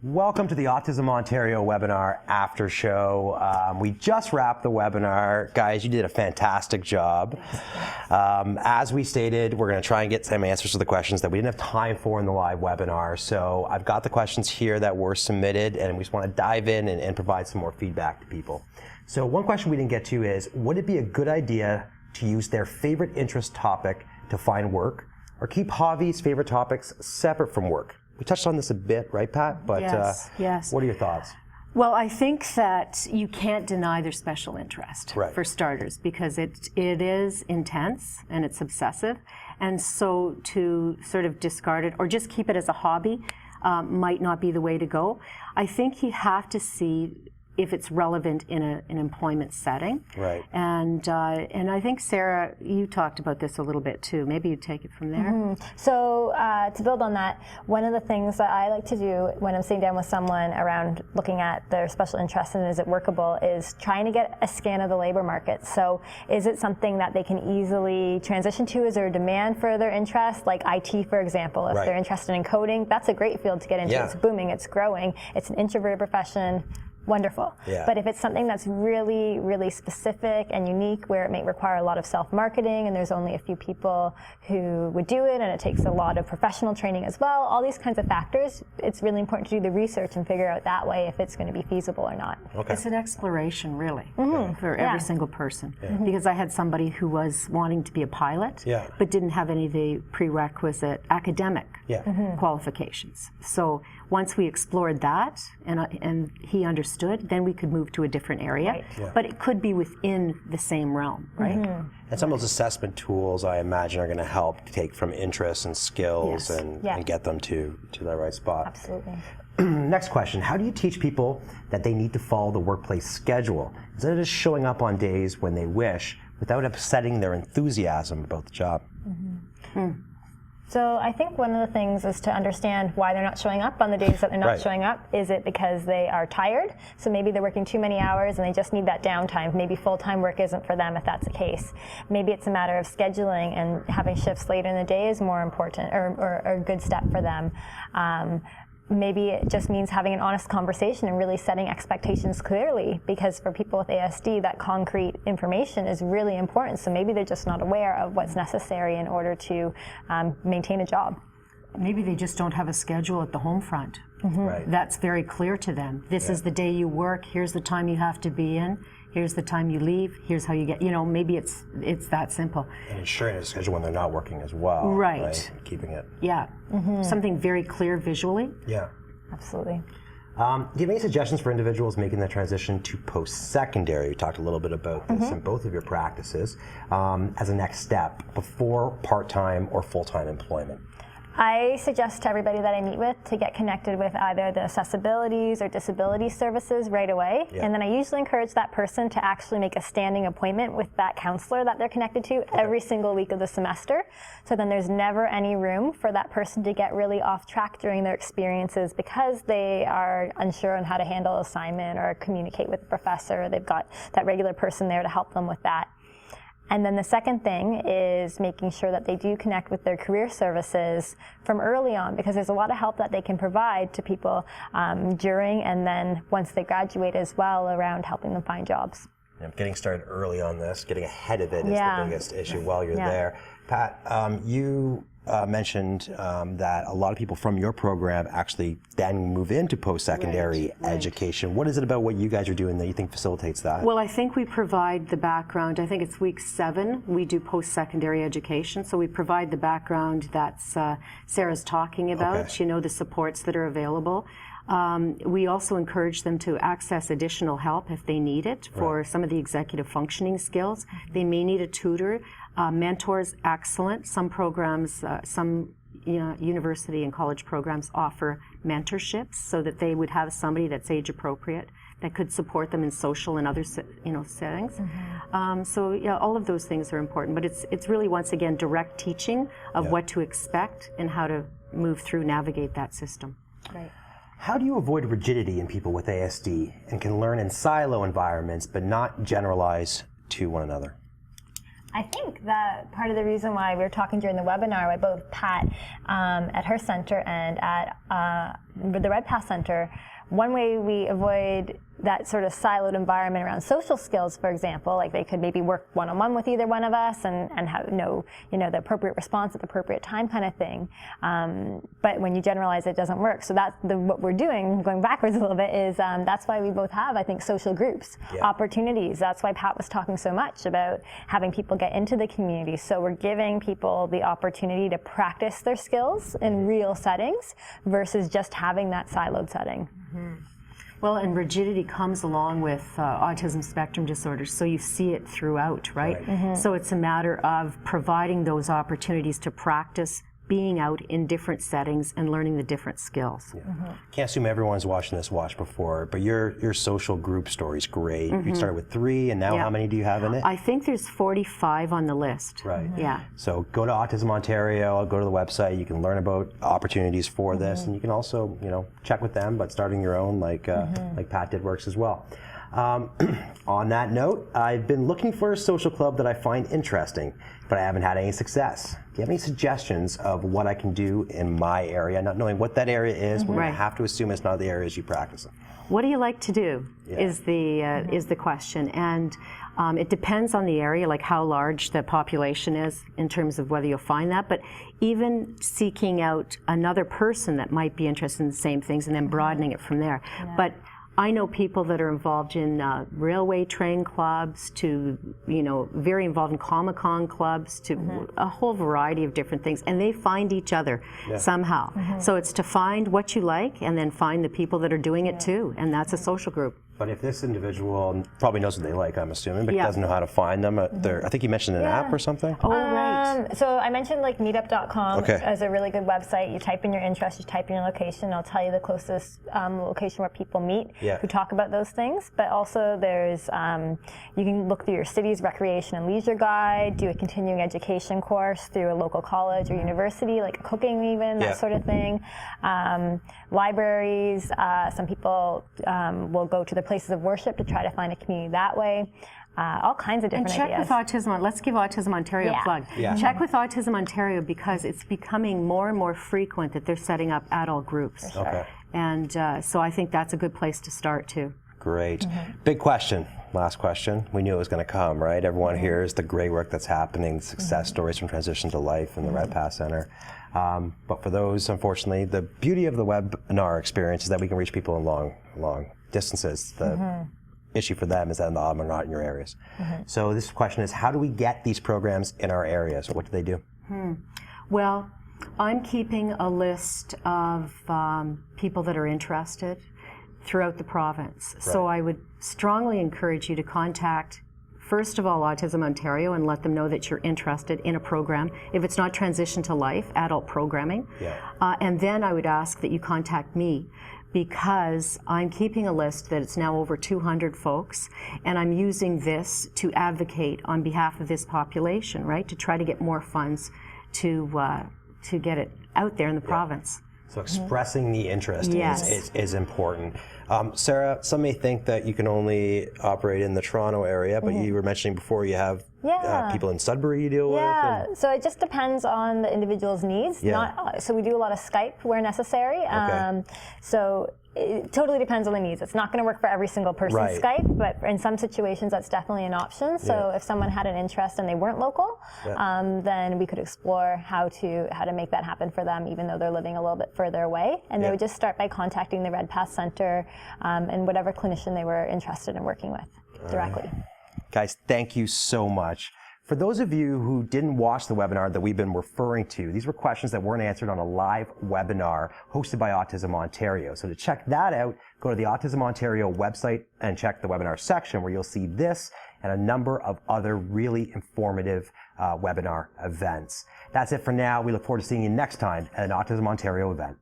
Welcome to the Autism Ontario webinar after show. We just wrapped the webinar. Guys, you did a fantastic job. As we stated, we're going to try and get some answers to the questions that we didn't have time for in the live webinar. So I've got the questions here that were submitted, and we just want to dive in and provide some more feedback to people. So one question we didn't get to is, would it be a good idea to use their favorite interest topic to find work, or keep hobbies, favorite topics separate from work? We touched on this a bit, right, Pat? But yes. What are your thoughts? Well, I think that you can't deny their special interest, for starters, because it is intense and it's obsessive. And so to sort of discard it or just keep it as a hobby might not be the way to go. I think you have to see if it's relevant in an employment setting. Right. And I think, Sarah, you talked about this a little bit too. Maybe you take it from there. Mm-hmm. So to build on that, one of the things that I like to do when I'm sitting down with someone around looking at their special interest and is it workable is trying to get a scan of the labor market. So is it something that they can easily transition to? Is there a demand for their interest? Like IT, for example, if they're interested in coding, that's a great field to get into. It's booming, it's growing, it's an introverted profession. Wonderful. But if it's something that's really, really specific and unique where it may require a lot of self-marketing and there's only a few people who would do it and it takes a lot of professional training as well, all these kinds of factors, it's really important to do the research and figure out that way if it's going to be feasible or not. Okay. It's an exploration, really, for every single person. Because I had somebody who was wanting to be a pilot, but didn't have any of the prerequisite academic qualifications. So once we explored that and he understood, then we could move to a different area. But it could be within the same realm, right? And some of those assessment tools, I imagine, are going to help take from interests and skills and get them to that right spot. Absolutely. Next question. How do you teach people that they need to follow the workplace schedule instead of just showing up on days when they wish without upsetting their enthusiasm about the job? So I think one of the things is to understand why they're not showing up on the days that they're not showing up. Is it because they are tired? So maybe they're working too many hours and they just need that downtime. Maybe full-time work isn't for them if that's the case. Maybe it's a matter of scheduling and having shifts later in the day is more important or a good step for them. Maybe it just means having an honest conversation and really setting expectations clearly, because for people with ASD, that concrete information is really important. So maybe they're just not aware of what's necessary in order to maintain a job. Maybe they just don't have a schedule at the home front. That's very clear to them. This is the day you work, here's the time you have to be in, here's the time you leave, here's how you get, maybe it's that simple. And ensuring a schedule when they're not working as well. Right. Keeping it. Something very clear visually. Absolutely. Do you have any suggestions for individuals making the transition to post-secondary? We talked a little bit about this in both of your practices as a next step before part-time or full-time employment. I suggest to everybody that I meet with to get connected with either the accessibilities or disability services right away. And then I usually encourage that person to actually make a standing appointment with that counselor that they're connected to every single week of the semester. So then there's never any room for that person to get really off track during their experiences because they are unsure on how to handle assignment or communicate with the professor. They've got that regular person there to help them with that. And then the second thing is making sure that they do connect with their career services from early on, because there's a lot of help that they can provide to people during and then once they graduate as well around helping them find jobs. Getting started early on this, getting ahead of it is the biggest issue while you're there. Pat, you mentioned that a lot of people from your program actually then move into post-secondary education. What is it about what you guys are doing that you think facilitates that? Well, I think we provide the background. I think it's week 7 we do post-secondary education. So we provide the background that Sarah's talking about, the supports that are available. We also encourage them to access additional help if they need it for some of the executive functioning skills. They may need a tutor. Mentors, excellent. Some programs, some university and college programs offer mentorships so that they would have somebody that's age appropriate that could support them in social and other settings. So all of those things are important, but it's really, once again, direct teaching of what to expect and how to move through, navigate that system. How do you avoid rigidity in people with ASD and can learn in silo environments but not generalize to one another? I think that part of the reason why we were talking during the webinar with both Pat at her center and at the Red Pass Center, one way we avoid that sort of siloed environment around social skills, for example, like they could maybe work one-on-one with either one of us and have know the appropriate response at the appropriate time kind of thing. But when you generalize, it doesn't work. So that's what we're doing, going backwards a little bit, is that's why we both have, I think, social groups, opportunities. That's why Pat was talking so much about having people get into the community. So we're giving people the opportunity to practice their skills in real settings versus just having that siloed setting. Mm-hmm. Well, and rigidity comes along with autism spectrum disorders, so you see it throughout, right? Mm-hmm. So it's a matter of providing those opportunities to practice being out in different settings and learning the different skills. Yeah. Mm-hmm. Can't assume everyone's watching this watch before, but your social group story is great. Mm-hmm. You started with 3, and now how many do you have in it? I think there's 45 on the list. Right. Mm-hmm. Yeah. So go to Autism Ontario, go to the website, you can learn about opportunities for this, and you can also, check with them, but starting your own like Pat did works as well. On that note, I've been looking for a social club that I find interesting, but I haven't had any success. Do you have any suggestions of what I can do in my area? Not knowing what that area is, we're going to have to assume it's not the areas you practice in. What do you like to do is the question, and it depends on the area, like how large the population is in terms of whether you'll find that, but even seeking out another person that might be interested in the same things and then broadening it from there. Yeah. But I know people that are involved in railway train clubs to, very involved in Comic-Con clubs to a whole variety of different things, and they find each other somehow. Mm-hmm. So it's to find what you like and then find the people that are doing it too, and that's a social group. But if this individual probably knows what they like, I'm assuming, but doesn't know how to find them, I think you mentioned an app or something? Oh, right. So I mentioned like Meetupcom as a really good website. You type in your interest, you type in your location, it'll tell you the closest location where people meet who talk about those things. But also there's, you can look through your city's recreation and leisure guide, do a continuing education course through a local college or university, like cooking even, that sort of thing. Libraries, some people will go to the places of worship to try to find a community that way. All kinds of different ideas. And check with Autism. Let's give Autism Ontario a plug. Yeah. Check with Autism Ontario because it's becoming more and more frequent that they're setting up adult groups. Sure. Okay. And so I think that's a good place to start too. Great. Big question. Last question. We knew it was going to come, right? Everyone hears the great work that's happening, success stories from transition to life in the Red Pass Center. But for those, unfortunately, the beauty of the webinar experience is that we can reach people in long distances. The issue for them is that they're not in your areas. So this question is, how do we get these programs in our areas? What do they do? Well, I'm keeping a list of people that are interested throughout the province. Right. So I would strongly encourage you to contact, first of all, Autism Ontario and let them know that you're interested in a program. If it's not transition to life, adult programming. And then I would ask that you contact me, because I'm keeping a list that it's now over 200 folks, and I'm using this to advocate on behalf of this population, right, to try to get more funds to get it out there in the province. So expressing the interest is important. Sarah, some may think that you can only operate in the Toronto area, but you were mentioning before you have people in Sudbury you deal with. Yeah, so it just depends on the individual's needs. So we do a lot of Skype where necessary. So it totally depends on the needs. It's not going to work for every single person's Skype, but in some situations that's definitely an option. So if someone had an interest and they weren't local, then we could explore how to make that happen for them, even though they're living a little bit further away. And they would just start by contacting the Red Pass Center and whatever clinician they were interested in working with directly. Guys, thank you so much. For those of you who didn't watch the webinar that we've been referring to, these were questions that weren't answered on a live webinar hosted by Autism Ontario. So to check that out, go to the Autism Ontario website and check the webinar section where you'll see this and a number of other really informative webinar events. That's it for now. We look forward to seeing you next time at an Autism Ontario event.